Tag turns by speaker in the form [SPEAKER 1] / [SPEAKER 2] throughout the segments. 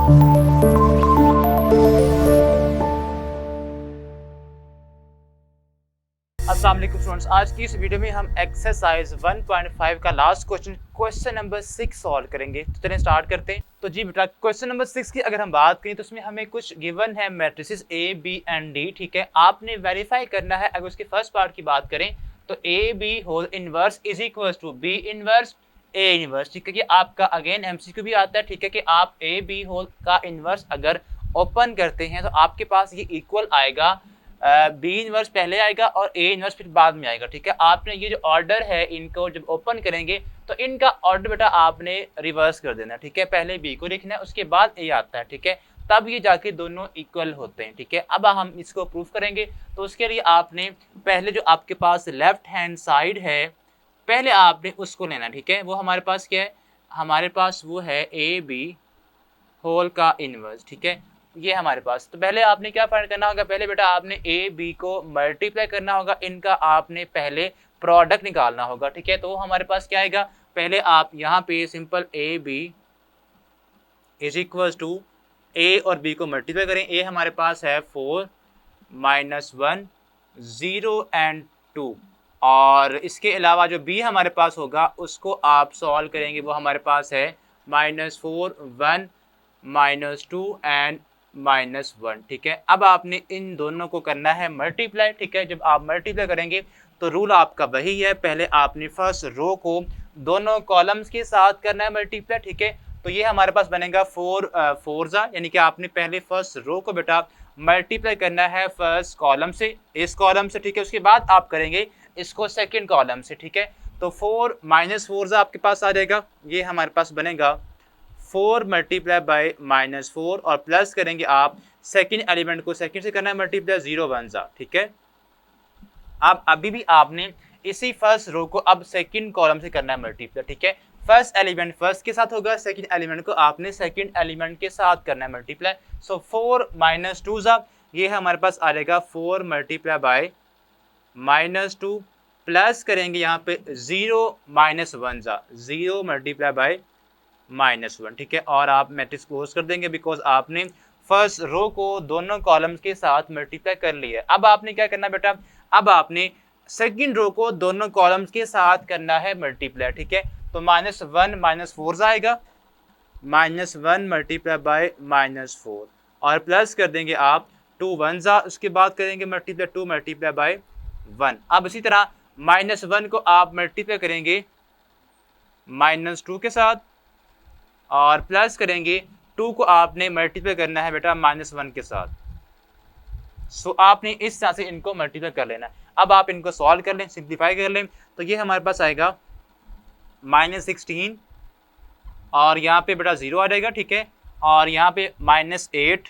[SPEAKER 1] अस्सलाम वालेकुम स्टूडेंट्स, आज की इस वीडियो में हम एक्सरसाइज 1.5 का लास्ट क्वेश्चन नंबर 6 सॉल्व करेंगे। तो चलिए स्टार्ट करते हैं। तो जी बेटा, क्वेश्चन नंबर 6 की अगर हम बात करें तो उसमें हमें कुछ गिवन है matrices A, B and D। ठीक है, आपने वेरीफाई करना है। अगर उसके फर्स्ट पार्ट की बात करें तो A B whole inverse is equal to B inverse A inverse. ठीक है, कि आपका अगेन MCQ भी आता है। ठीक है, कि आप A B होल का इनवर्स अगर ओपन करते हैं तो आपके पास ये इक्वल आएगा, बी इनवर्स पहले आएगा और ए इनवर्स फिर बाद में आएगा। ठीक है, आपने ये जो ऑर्डर है इनको जब ओपन करेंगे तो इनका ऑर्डर बेटा आपने रिवर्स कर देना। ठीक है, पहले बी को लिखना है, उसके बाद ए आता है। ठीक है, तब ये जाके दोनों इक्वल होते हैं। ठीक है, अब हम इसको प्रूव करेंगे। तो उसके लिए आपने पहले जो आपके पास लेफ्ट हैंड साइड है पहले आपने उसको लेना। ठीक है, वो हमारे पास क्या है, हमारे पास वो है ए बी होल का इनवर्स। ठीक है, ये हमारे पास। तो पहले आपने क्या फाइंड करना होगा, पहले बेटा आपने ए बी को मल्टीप्लाई करना होगा, इनका आपने पहले प्रोडक्ट निकालना होगा। ठीक है, तो हमारे पास क्या आएगा, पहले आप यहाँ पे simple A B is equal to A और बी को मल्टीप्लाई करें। ए हमारे पास है 4 -1 0 एंड 2, और इसके अलावा जो बी हमारे पास होगा उसको आप सॉल्व करेंगे, वो हमारे पास है -4 1 -2 एंड -1। ठीक है, अब आपने इन दोनों को करना है मल्टीप्लाई। ठीक है, जब आप मल्टीप्लाई करेंगे तो रूल आपका वही है, पहले आपने फर्स्ट रो को दोनों कॉलम्स के साथ करना है मल्टीप्लाई। ठीक है, तो ये हमारे पास बनेगा 4 4 यानी कि आपने पहले फर्स्ट रो को बेटा मल्टीप्लाई करना है फर्स्ट कॉलम से, इस कॉलम से। ठीक है, उसके बाद आप करेंगे इसको सेकंड कॉलम से। ठीक है, तो 4 -4 आपके पास आ जाएगा, ये हमारे पास बनेगा 4 मल्टीप्लाई बाय -4, और प्लस करेंगे आप सेकंड एलिमेंट को सेकंड से करना है मल्टीप्लाई 0 1 जा। ठीक है, अब अभी भी आपने इसी फर्स्ट रो को अब सेकंड कॉलम से करना है मल्टीप्लाई। ठीक है, फर्स्ट एलिमेंट फर्स्ट के साथ होगा, सेकंड एलिमेंट को आपने सेकंड एलिमेंट के साथ करना है मल्टीप्लाई। सो 4 -2 जा, ये हमारे पास आ जाएगा 4 मल्टीप्लाई बाय -2, प्लस करेंगे यहाँ पे 0 -1 जा, 0 मल्टीप्लाई बाय -1। ठीक है, और आप मैट्रिक्स क्लोज कर देंगे बिकॉज आपने फर्स्ट रो को दोनों कॉलम्स के साथ मल्टीप्लाई कर लिया है। अब आपने क्या करना बेटा, अब आपने सेकंड रो को दोनों कॉलम्स के साथ करना है मल्टीप्लाई। ठीक है, तो -1 -4 आएगा, -1 मल्टीप्लाई बाय -4, और प्लस कर देंगे आप 2 1 जा, उसके बाद करेंगे मल्टीप्लाई 2 मल्टीप्लाई बाय 1। अब इसी तरह -1 को आप मल्टीप्लाई करेंगे -2 के साथ, और प्लस करेंगे 2 को आपने मल्टीप्लाई करना है बेटा -1 के साथ। सो आपने इस तरह से इनको मल्टीप्लाई कर लेना है। अब आप इनको सॉल्व कर लें, सिंप्लीफाई कर लें, तो ये हमारे पास आएगा -16, और यहाँ पे बेटा 0 आ जाएगा। ठीक है, और यहाँ पे -8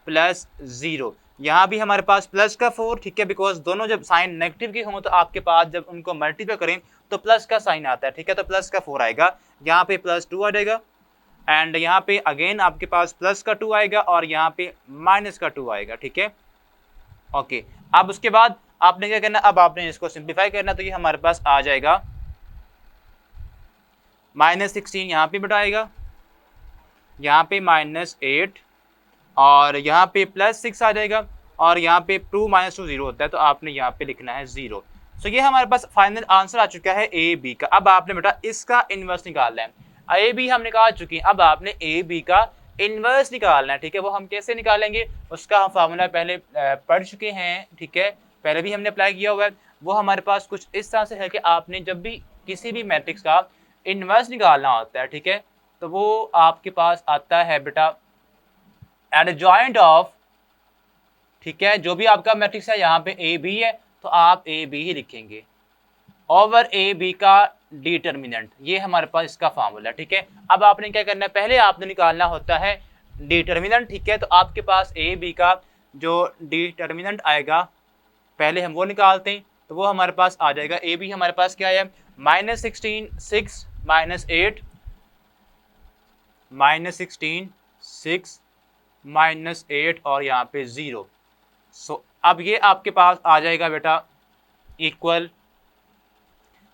[SPEAKER 1] प्लस 0, यहाँ भी हमारे पास प्लस का 4। ठीक है, बिकॉज दोनों जब साइन नेगेटिव के हों तो आपके पास जब उनको मल्टीप्लाई करें तो प्लस का साइन आता है। ठीक है, तो प्लस का 4 आएगा, यहाँ पे +2 आ जाएगा, एंड यहाँ पे अगेन आपके पास प्लस का 2 आएगा, और यहाँ पे माइनस का 2 आएगा। ठीक है, ओके। अब उसके बाद आपने क्या करना, अब आपने इसको सिंप्लीफाई करना, तो ये हमारे पास आ जाएगा -16, यहाँ पे बढ़ाएगा, यहाँ पे -8, और यहाँ पे +6 आ जाएगा, और यहाँ पे 2 -2 0 होता है, तो आपने यहाँ पे लिखना है 0। सो ये हमारे पास फाइनल आंसर आ चुका है ए बी का। अब आपने बेटा इसका इनवर्स निकालना है। ए बी हम निकाल चुके हैं, अब आपने ए बी का इनवर्स निकालना है। ठीक है, वो हम कैसे निकालेंगे, उसका हम फार्मूला पहले पढ़ चुके हैं। ठीक है, पहले भी हमने अप्लाई किया हुआ है। वो हमारे पास कुछ इस तरह से है कि आपने जब भी किसी भी मैट्रिक्स का इनवर्स निकालना होता है, ठीक है, तो वो आपके पास आता है बेटा एडजॉइंट ऑफ, ठीक है, जो भी आपका मैट्रिक्स है, यहाँ पे ए बी है तो आप ए बी ही लिखेंगे, ओवर ए बी का डिटर्मिनेंट। ये हमारे पास इसका फार्मूला। ठीक है, अब आपने क्या करना है, पहले आपने निकालना होता है डिटर्मिनेंट। ठीक है, तो आपके पास ए बी का जो डिटर्मिनेंट आएगा पहले हम वो निकालते हैं, तो वो हमारे पास आ जाएगा, ए बी हमारे पास क्या है, -16 6 -8 -16 6 -8 और यहाँ पे 0। सो अब ये आपके पास आ जाएगा बेटा इक्वल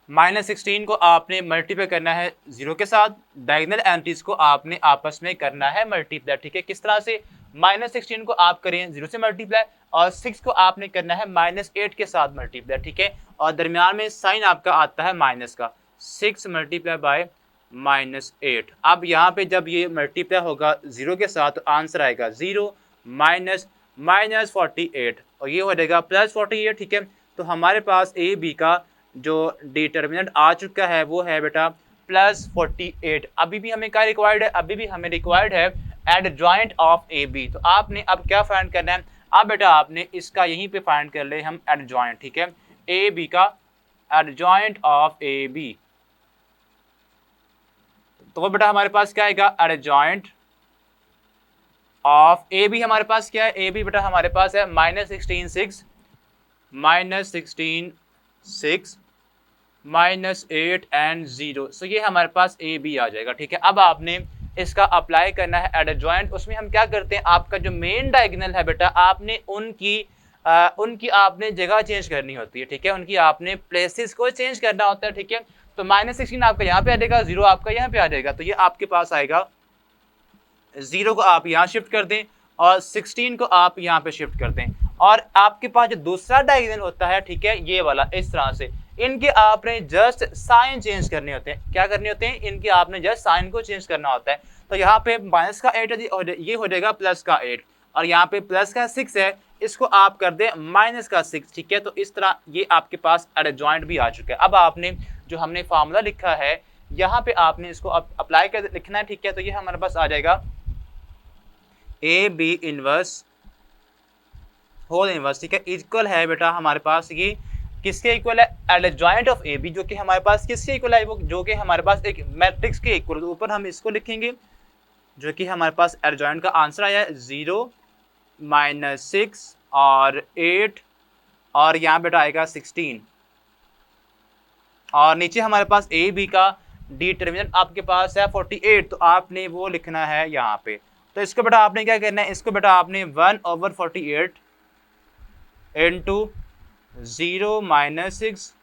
[SPEAKER 1] -16 को आपने मल्टीप्लाई करना है 0 के साथ, डायगोनल एंट्रीज को आपने आपस में करना है मल्टीप्लाई, ठीक है। किस तरह से? -16 को आप करें 0 से मल्टीप्लाई और 6 को आपने करना है -8 के साथ मल्टीप्लाई, ठीक है। और दरमियान में साइन आपका आता है माइनस का, 6 मल्टीप्लाई बाय -8। अब यहाँ पे जब ये मल्टीप्लाई होगा 0 के साथ तो आंसर आएगा 0 माइनस -48 और ये हो जाएगा +48, ठीक है। तो हमारे पास ए बी का जो डिटर्मिनेंट आ चुका है वो है बेटा +48। अभी भी हमें क्या रिक्वायर्ड है? अभी भी हमें रिक्वायर्ड है एडजॉइंट ऑफ ए बी। तो आपने अब क्या फाइंड करना है? अब बेटा आपने इसका यहीं पे फाइंड कर ले हम एडजॉइंट, ठीक है, ए बी का एडजॉइंट ऑफ ए बी। तो वो बेटा हमारे पास क्या आएगा? एडजॉइंट ऑफ ए बी हमारे पास क्या है? ए बी बेटा हमारे पास है -16 6 -16 6 -8 एंड 0। सो ये हमारे पास ए बी आ जाएगा, ठीक है। अब आपने इसका अप्लाई करना है एडजॉइंट। उसमें हम क्या करते हैं, आपका जो मेन डायगोनल है बेटा आपने उनकी आपने जगह चेंज करनी होती है, ठीक है। उनकी आपने प्लेसेस को चेंज करना होता है, ठीक है। तो -16 आपका यहाँ पे आ जाएगा, 0 आपका यहाँ पे आ जाएगा, तो ये आपके पास आएगा 0 को आप यहाँ शिफ्ट कर दें और 16 को आप यहाँ पे शिफ्ट कर दें। और आपके पास जो दूसरा डायगोनल होता है, ठीक है, ये वाला इस तरह से, इनके आपने जस्ट साइन चेंज करने होते हैं। क्या करने होते हैं? इनके आपने जस्ट साइन को चेंज करना होता है। तो यहाँ पे माइनस का 8 ये हो जाएगा प्लस का 8 और यहाँ पे प्लस का 6 है, इसको आप कर दें माइनस का 6, ठीक है। तो इस तरह ये आपके पास एडजॉइंट भी आ चुका है। अब आपने जो हमने फार्मूला लिखा है यहाँ पे आपने इसको अप्लाई कर लिखना है, ठीक है। तो ये हमारे पास आ जाएगा A B inverse whole inverse, ठीक है, इक्वल है बेटा हमारे पास ये किसके इक्वल है? एडजॉइंट ऑफ ए बी, जो कि हमारे पास किसके इक्वल है? वो जो कि हमारे पास एक मैट्रिक्स के इक्वल। तो ऊपर हम इसको लिखेंगे जो कि हमारे पास एडजॉइंट का आंसर आया है 0 -6 और 8 और यहाँ बेटा आएगा 16 और नीचे हमारे पास ए बी का डिटर्मिनेंट आपके पास है 48, तो आपने वो लिखना है यहाँ पे। तो इसको बेटा आपने क्या करना है? इसको बेटा आपने 1/48 इंटू 0 -6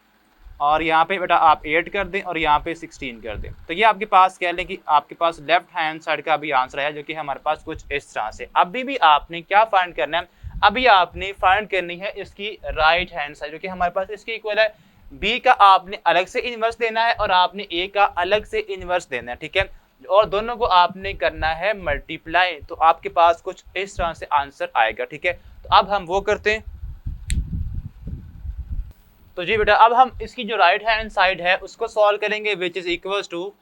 [SPEAKER 1] और यहाँ पे बेटा आप 8 कर दें और यहाँ पे 16 कर दें। तो ये आपके पास कह लें कि आपके पास लेफ्ट हैंड साइड का भी आंसर है जो कि हमारे पास कुछ इस तरह से। अभी भी आपने क्या फाइंड करना है? अभी आपने फाइंड करनी है इसकी राइट हैंड साइड जो कि हमारे पास इसके इक्वल है। बी का आपने अलग से इनवर्स देना है और आपने ए का अलग से इनवर्स देना है, ठीक है, और दोनों को आपने करना है मल्टीप्लाई। तो आपके पास कुछ इस तरह से आंसर आएगा, ठीक है। तो अब हम वो करते हैं। तो जी बेटा अब हम इसकी जो राइट हैंड साइड है उसको सॉल्व करेंगे, which is equals to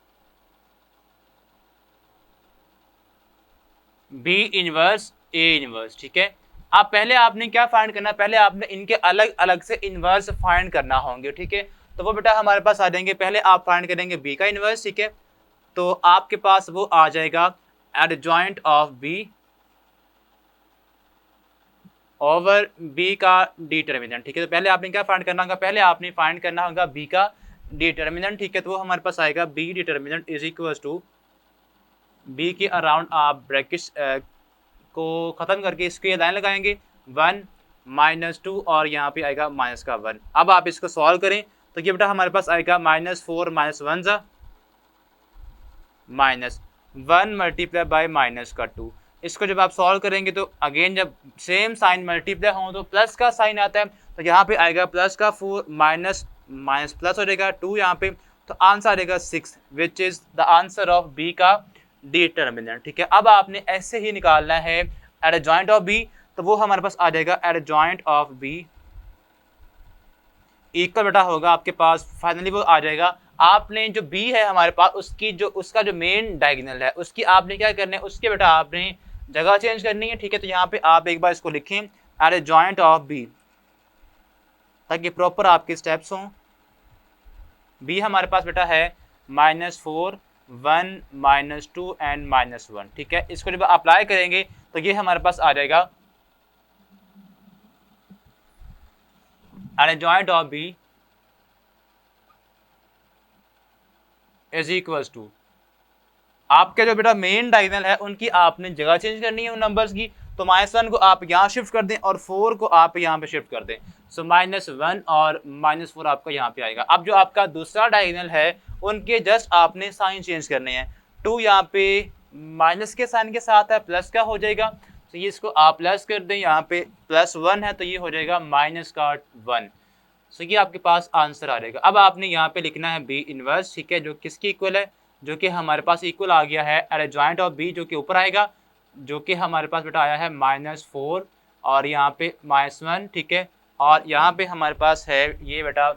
[SPEAKER 1] B inverse A inverse, ठीक है। अब पहले आपने क्या फाइंड करना है? पहले आपने इनके अलग अलग से इनवर्स फाइंड करना होंगे, ठीक है। तो वो बेटा हमारे पास आ जाएंगे, पहले आप फाइंड करेंगे बी का इनवर्स, ठीक है। तो आपके पास वो आ जाएगा adjoint of B over B का डिटर्मिनेंट, ठीक है। तो पहले आपने क्या फाइंड करना होगा? पहले आपने फाइंड करना होगा बी का डिटर्मिनेंट, ठीक है। तो वो हमारे पास आएगा B determinant is equal to B के अराउंड आप ब्रैकेट्स को ख़त्म करके इसके लाइन लगाएंगे 1 -2 और यहाँ पे आएगा माइनस का 1। अब आप इसको सॉल्व करें तो ये बेटा हमारे पास आएगा -4 -1 ज़ा -1 मल्टीप्लाई बाय माइनस का 2। इसको जब आप सॉल्व करेंगे तो अगेन जब सेम साइन मल्टीप्लाई हो तो प्लस का साइन आता है, तो यहाँ पे आएगा प्लस का 4 माइनस प्लस हो जाएगा 2 यहाँ पे, तो आंसर आ जाएगा 6 which is the answer of B का डिटर्मिनेंट, ठीक है। अब आपने ऐसे ही निकालना है एडजॉइंट ऑफ बी, तो वो हमारे पास आ जाएगा एडजॉइंट ऑफ बी इक्वल बेटा होगा आपके पास फाइनली वो आ जाएगा। आपने जो बी है हमारे पास उसका जो मेन डायगोनल है उसकी आपने क्या करना है? उसके बेटा आपने जगह चेंज करनी है, ठीक है। तो यहाँ पे आप एक बार इसको लिखें एडजॉइंट ऑफ बी ताकि प्रॉपर आपके स्टेप्स हों। बी हमारे पास बेटा है -4 1 -2 एंड -1, ठीक है। इसको जब अप्लाई करेंगे तो ये हमारे पास आ जाएगा adjoint of B is equals to आपके जो बेटा मेन डायगोनल है उनकी आपने जगह चेंज करनी है उन नंबर्स की। तो -1 को आप यहाँ शिफ्ट कर दें और 4 को आप यहाँ पे शिफ्ट कर दें। सो -1 और -4 आपका यहाँ पे आएगा। अब जो आपका दूसरा डायगोनल है उनके जस्ट आपने साइन चेंज करने हैं। 2 यहाँ पे माइनस के साइन के साथ है, प्लस का हो जाएगा, तो ये इसको आप प्लस कर दें, यहाँ पे +1 है तो ये हो जाएगा -1। सो ये आपके पास आंसर आ जाएगा। अब आपने यहाँ पे लिखना है बी इनवर्स, ठीक है, जो किसकी इक्वल है, जो कि हमारे पास इक्वल आ गया है एडजॉइंट ऑफ बी, जो कि ऊपर आएगा, जो कि हमारे पास बेटा आया है -4 और यहाँ पे -1, ठीक है, और यहाँ पे हमारे पास है ये बेटा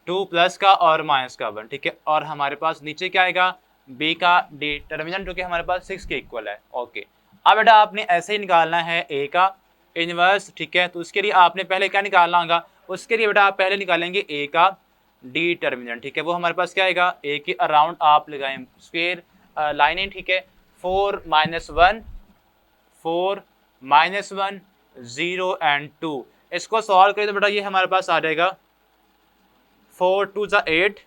[SPEAKER 1] 2 प्लस का और माइनस का 1, ठीक है, और हमारे पास नीचे क्या आएगा, बी का डिटर्मिनेंट, जो कि हमारे पास 6 के इक्वल है। ओके, अब बेटा आपने ऐसे ही निकालना है ए का इनवर्स, ठीक है, तो उसके लिए आपने पहले क्या निकालना होगा, उसके लिए बेटा आप पहले निकालेंगे ए का डिटर्मिनेंट, ठीक है, वो हमारे पास क्या आएगा, ए के अराउंड आप लगाएं स्क्वायर लाइनें, ठीक है, 4 - 1 4 - 1 0 एंड 2, इसको सॉल्व करें तो बेटा ये हमारे पास आ जाएगा 4 2 ज़ा 8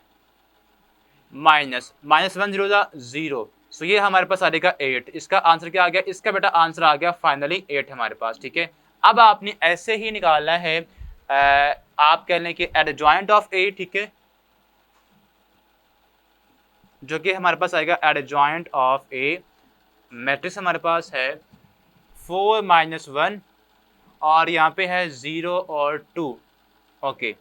[SPEAKER 1] -1 0 ज़ा 0, सो ये हमारे पास आ जाएगा 8। इसका आंसर क्या आ गया, इसका बेटा आंसर आ गया फाइनली 8 हमारे पास, ठीक है। अब आपने ऐसे ही निकालना है आप कह लें कि एडजॉइंट ऑफ ए, ठीक है, जो कि हमारे पास आएगा एडजॉइंट ऑफ ए, मैट्रिक्स हमारे पास है 4 - 1 और यहाँ पे है 0 और 2। ओके,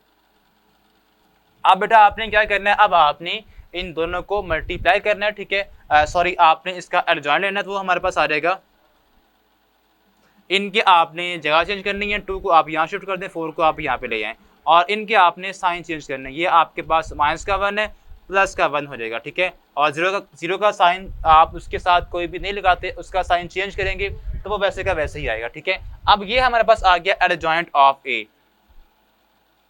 [SPEAKER 1] अब बेटा आपने क्या करना है, अब आपने इन दोनों को मल्टीप्लाई करना है, ठीक है, सॉरी आपने इसका एडजॉइंट लेना है, तो वो हमारे पास आ जाएगा, इनके आपने जगह चेंज करनी है, 2 को आप यहाँ शिफ्ट कर दें, 4 को आप यहाँ पे ले आएँ और इनके आपने साइन चेंज करना है। ये आपके पास माइनस का 1 है, प्लस का 1 हो जाएगा, ठीक है, और जीरो का साइन आप उसके साथ कोई भी नहीं लगाते, उसका साइन चेंज करेंगे तो वो वैसे का वैसे ही आएगा, ठीक है। अब ये हमारे पास आ गया एडजॉइंट ऑफ ए,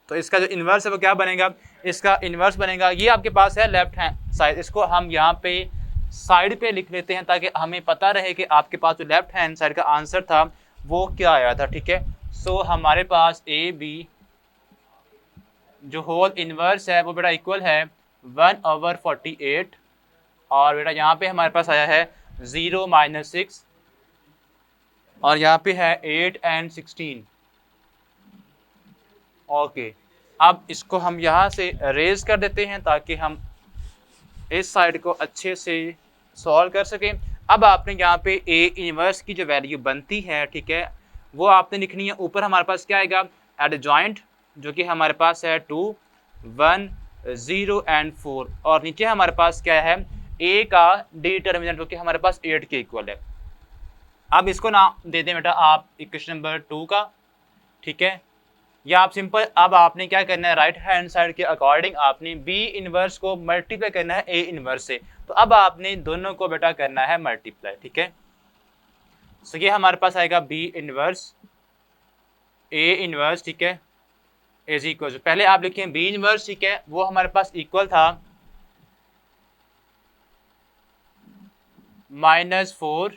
[SPEAKER 1] तो इसका जो इन्वर्स है वो क्या बनेगा, इसका इन्वर्स बनेगा, ये आपके पास है लेफ्ट हैंड साइड, इसको हम यहाँ पे साइड पे लिख लेते हैं ताकि हमें पता रहे कि आपके पास जो लेफ्ट हैंड साइड का आंसर था वो क्या आया था, ठीक है। सो हमारे पास ए बी जो होल इन्वर्स है वो बेटा इक्वल है 1/48 और बेटा यहाँ पे हमारे पास आया है 0 - 6 और यहाँ पे है 8 and 16। ओके, अब इसको हम यहाँ से रेज कर देते हैं ताकि हम इस साइड को अच्छे से सॉल्व कर सकें। अब आपने यहाँ पे ए इनवर्स की जो वैल्यू बनती है, ठीक है, वो आपने लिखनी है। ऊपर हमारे पास क्या आएगा, एडजॉइंट, जो कि हमारे पास है 2 1 0 and 4 और नीचे हमारे पास क्या है, ए का डिटर्मिनेंट, जो कि हमारे पास 8 के इक्वल है। अब इसको नाम दे दें बेटा आप इक्वेशन नंबर 2 का, ठीक है, या आप सिंपल, अब आपने क्या करना है, राइट हैंड साइड के अकॉर्डिंग आपने बी इनवर्स को मल्टीप्लाई करना है ए इनवर्स से, तो अब आपने दोनों को बेटा करना है मल्टीप्लाई, ठीक है। सो ये हमारे पास आएगा बी इनवर्स ए इनवर्स, ठीक है, इज इक्वल, पहले आप लिखें बी इनवर्स, ठीक है, वो हमारे पास इक्वल था -4,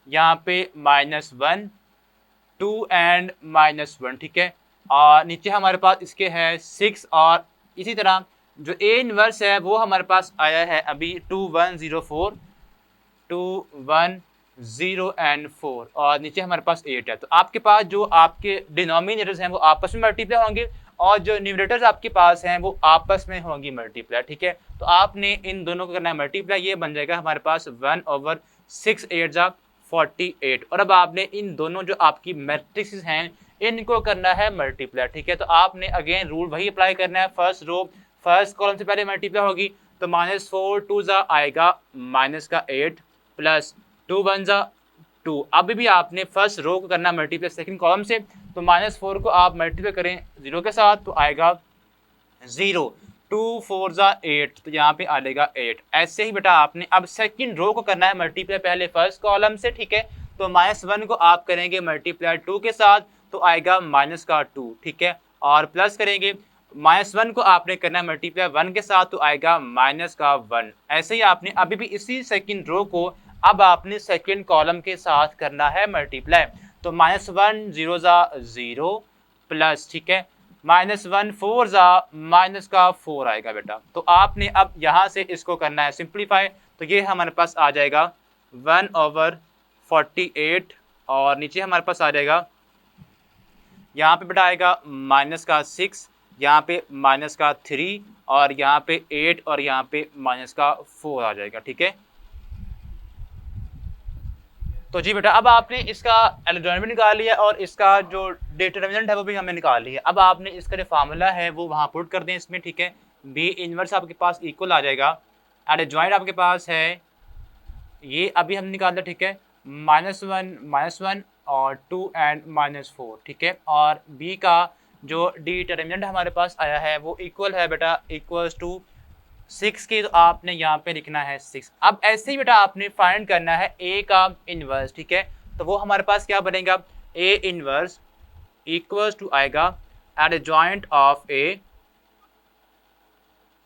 [SPEAKER 1] यहाँ पे -1 2 and -1, ठीक है, और नीचे हमारे पास इसके है 6 और इसी तरह जो ए इनवर्स है वो हमारे पास आया है अभी 2 1 0 4 2 1 0 and 4 और नीचे हमारे पास 8 है। तो आपके पास जो आपके डिनोमिनेटर्स हैं वो आपस में मल्टीप्लाई होंगे और जो न्यूमरेटर्स आपके पास हैं वो आपस में होंगी मल्टीप्लाई, ठीक है। तो आपने इन दोनों को करना है मल्टीप्लाई, ये बन जाएगा हमारे पास 1/6 8 48 और अब आपने इन दोनों जो आपकी मैट्रिक्स हैं इनको करना है मल्टीप्लाई, ठीक है। तो आपने अगेन रूल वही अप्लाई करना है, फर्स्ट रो फर्स्ट कॉलम से पहले मल्टीप्लाई होगी तो -4 2 ज़ा आएगा -8 प्लस 2 1 ज़ा 2। अभी भी आपने फर्स्ट रो को करना मल्टीप्लाई सेकंड कॉलम से, तो -4 को आप मल्टीप्लाई करें 0 के साथ तो आएगा 0 2 4 ज़ा 8, तो यहाँ पे आ जाएगा 8। ऐसे ही बेटा आपने अब सेकंड रो को करना है मल्टीप्लाई पहले फर्स्ट कॉलम से, ठीक है। तो -1 को आप करेंगे मल्टीप्लाई 2 के साथ तो आएगा -2, ठीक है, और प्लस करेंगे -1 को आपने करना है मल्टीप्लाई 1 के साथ तो आएगा -1। ऐसे ही आपने अभी भी इसी सेकंड रो को अब आपने सेकंड कॉलम के साथ करना है मल्टीप्लाई, तो -1 0 ज़ा 0 प्लस, ठीक है, -1 4 ज़ा -4 आएगा बेटा। तो आपने अब यहाँ से इसको करना है सिंप्लीफाई, तो ये हमारे पास आ जाएगा 1/6 48 और नीचे हमारे पास आ जाएगा, यहाँ पे बेटा आएगा माइनस का 6, यहाँ पे माइनस का 3 और यहाँ पे 8 और यहाँ पे माइनस का 4 आ जाएगा। ठीक है, तो जी बेटा अब आपने इसका एल्जेब्रा भी निकाल लिया और इसका जो डिटरमिनेंट है वो भी हमें निकाल लिया। अब आपने इसका जो फार्मूला है वो वहाँ पुट कर दें इसमें। ठीक है, बी इनवर्स आपके पास इक्वल आ जाएगा, एडजॉइंट आपके पास है ये अभी हम निकाल दिया। ठीक है, -1 और 2 एंड -4। ठीक है, और बी का जो डिटरमिनेंट हमारे पास आया है वो इक्वल है बेटा इक्वल्स टू 6 की, तो आपने यहाँ पे लिखना है 6। अब ऐसे ही बेटा आपने फाइंड करना है ए का इनवर्स। ठीक है, तो वो हमारे पास क्या बनेगा, ए इनवर्स इक्वल्स टू आएगा एडजॉइंट ऑफ ए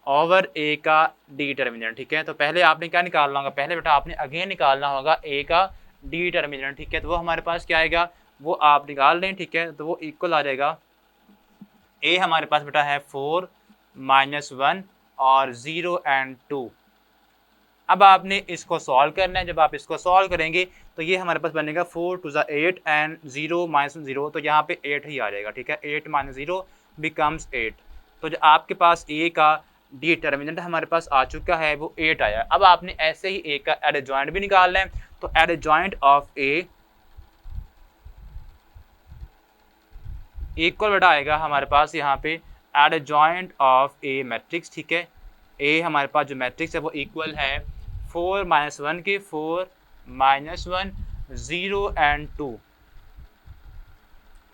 [SPEAKER 1] ओवर ए का डिटरमिनेंट। ठीक है, तो पहले आपने क्या निकालना होगा, पहले बेटा आपने अगेन निकालना होगा ए का डिटरमिनेंट। ठीक है, तो वो हमारे पास क्या आएगा वो आप निकाल लें। ठीक है, तो वो इक्वल आ जाएगा, ए हमारे पास बेटा है 4 -1 और 0 एंड 2। अब आपने इसको सॉल्व करना है। जब आप इसको सॉल्व करेंगे तो ये हमारे पास बनेगा 4 2 8 एंड 0 -0, तो यहाँ पे 8 ही आ जाएगा। ठीक है, 8 - 0 बिकम्स 8। तो जो आपके पास ए का डिटरमिनेंट हमारे पास आ चुका है वो 8 आया। अब आपने ऐसे ही ए का एडजॉइंट भी निकालना है, तो एडजॉइंट ऑफ ए इक्वल बेटा आएगा हमारे पास यहाँ पे एडजॉइंट ऑफ ए मैट्रिक्स। ठीक है, ए हमारे पास जो मैट्रिक्स है वो इक्वल है 4 -1 के 4 -1 0 एंड 2।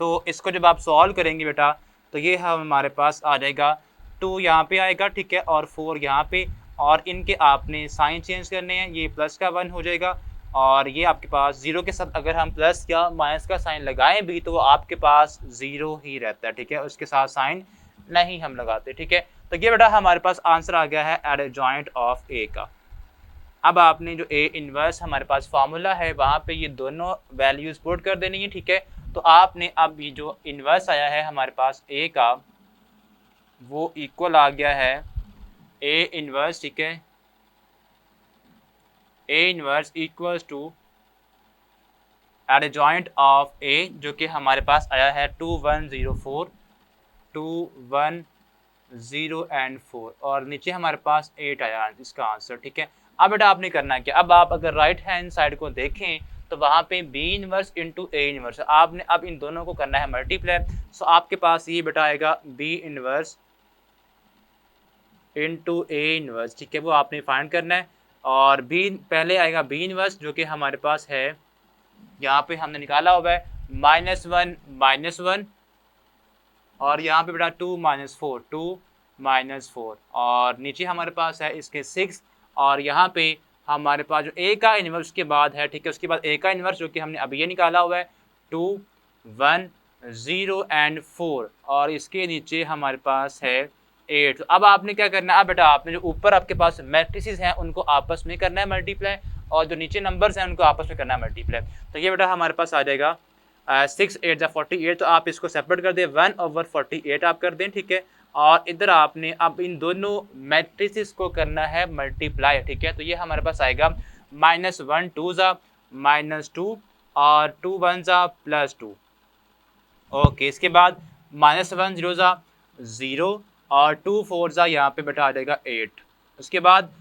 [SPEAKER 1] तो इसको जब आप सॉल्व करेंगे बेटा तो ये हमारे पास आ जाएगा 2 यहाँ पे आएगा। ठीक है, और 4 यहाँ पे, और इनके आपने साइन चेंज करने हैं, ये प्लस का 1 हो जाएगा और ये आपके पास 0 के साथ अगर हम प्लस या माइनस का साइन लगाएं भी तो वो आपके पास 0 ही रहता है। ठीक है, उसके साथ साइन नहीं हम लगाते। ठीक है, तो ये बेटा हमारे पास आंसर आ गया है एडजॉइंट ऑफ ए का। अब आपने जो ए इनवर्स हमारे पास फार्मूला है वहाँ पे ये दोनों वैल्यूज पुट कर देनी है। ठीक है, तो आपने अब ये जो इनवर्स आया है हमारे पास ए का वो इक्वल आ गया है ए इनवर्स। ठीक है, A inverse equals to adjoint of A जो कि हमारे पास आया है 2 1 0 4 2 1 0 एंड 4 और नीचे हमारे पास 8 आया इसका आंसर। ठीक है, अब बेटा आपने करना है क्या, अब आप अगर राइट हैंड साइड को देखें तो वहाँ पे B inverse into A inverse, आपने अब इन दोनों को करना है मल्टीप्लाई। सो आपके पास ये बेटा आएगा B inverse into A inverse. ठीक है, वो आपने फाइंड करना है और बी पहले आएगा बी इनवर्स जो कि हमारे पास है यहाँ पे हमने निकाला हुआ है -1 -1 और यहाँ पे बेटा 2 -4 2 -4 और नीचे हमारे पास है इसके 6 और यहाँ पे हमारे पास जो ए का इनवर्स के बाद है। ठीक है, उसके बाद ए का इनवर्स जो कि हमने अभी ये निकाला हुआ है 2 1 0 एंड 4 और इसके नीचे हमारे पास है 8। तो अब आपने क्या करना है, अब बेटा आपने जो ऊपर आपके पास मैट्रिसेस हैं उनको आपस में करना है मल्टीप्लाई और जो नीचे नंबर्स हैं उनको आपस में करना है मल्टीप्लाई। तो ये बेटा हमारे पास आ जाएगा 6 8 जा 48, तो आप इसको सेपरेट कर दें 1/48 आप कर दें। ठीक है, और इधर आपने अब इन दोनों मैट्रिसेस को करना है मल्टीप्लाई। ठीक है, तो ये हमारे पास आएगा -1 2 जा -2 और 2 1 जा +2। ओके, इसके बाद -1 0 जा 0 और 2 4 जा यहाँ पे बेटा आ जाएगा 8। उसके बाद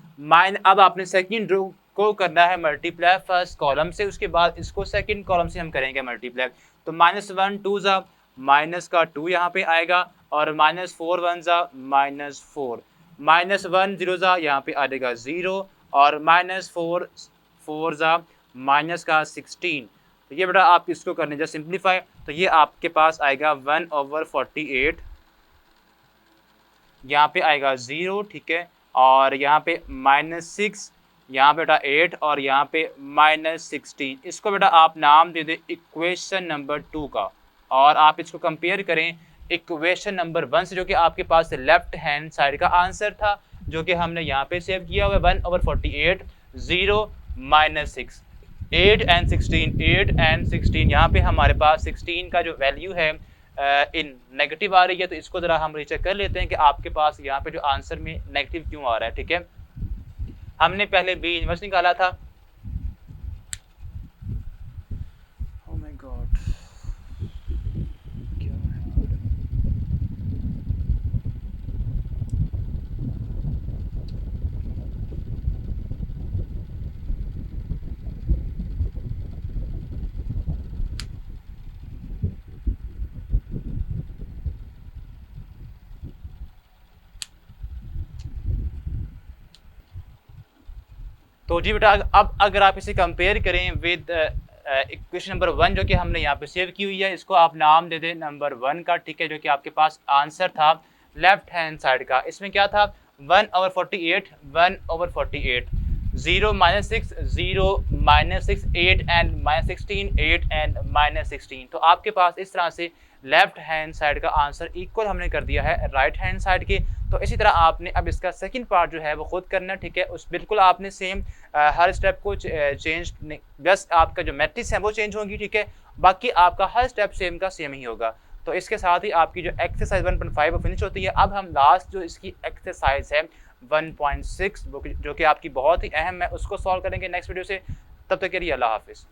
[SPEAKER 1] अब आपने सेकंड रो को करना है मल्टीप्लाई फर्स्ट कॉलम से, उसके बाद इसको सेकंड कॉलम से हम करेंगे मल्टीप्लाई। तो -1 2 जा माइनस का 2 यहाँ पे आएगा और -4 1 जा -4 -1 0 जा यहाँ पे आ जाएगा 0 और -4 4 जा माइनस का 16। तो ये बेटा आप इसको करने जा सिंप्लीफाई, तो ये आपके पास आएगा 1/48 यहाँ पे आएगा 0। ठीक है, और यहाँ पे -6 यहाँ पे बेटा 8 और यहाँ पे -16। इसको बेटा आप नाम दे दें इक्वेशन नंबर 2 का और आप इसको कंपेयर करें इक्वेशन नंबर 1 से जो कि आपके पास लेफ्ट हैंड साइड का आंसर था जो कि हमने यहाँ पे सेव किया हुआ है 1/48 0 -6 8 एंड 16 यहाँ पे हमारे पास 16 का जो वैल्यू है इन नेगेटिव आ रही है। तो इसको ज़रा हम रीचेक कर लेते हैं कि आपके पास यहाँ पे जो आंसर में नेगेटिव क्यों आ रहा है। ठीक है, हमने पहले बी इनवर्स निकाला था तो जी बेटा अब अगर आप इसे कंपेयर करें विद इक्वेशन नंबर 1 जो कि हमने यहाँ पे सेव की हुई है, इसको आप नाम दे दें नंबर 1 का, ठीक है, जो कि आपके पास आंसर था लेफ्ट हैंड साइड का। इसमें क्या था 1/48, 1/48, 0 -6, 0 -6, 8 एंड -16, 8 एंड -16। तो आपके पास इस तरह से लेफ्ट हैंड साइड का आंसर इक्वल हमने कर दिया है राइट हैंड साइड के। तो इसी तरह आपने अब इसका सेकंड पार्ट जो है वो खुद करना है, ठीक है। उस बिल्कुल आपने सेम हर स्टेप को चेंज, बस आपका जो मैट्रिक्स है वो चेंज होगी, ठीक है, बाकी आपका हर स्टेप सेम का सेम ही होगा। तो इसके साथ ही आपकी जो एक्सरसाइज 1.5 फिनिश होती है। अब हम लास्ट जो इसकी एक्सरसाइज है 1.6 जो कि आपकी बहुत ही अहम है, उसको सॉल्व करेंगे नेक्स्ट वीडियो से। तब तक के लिए अल्लाह हाफिज़।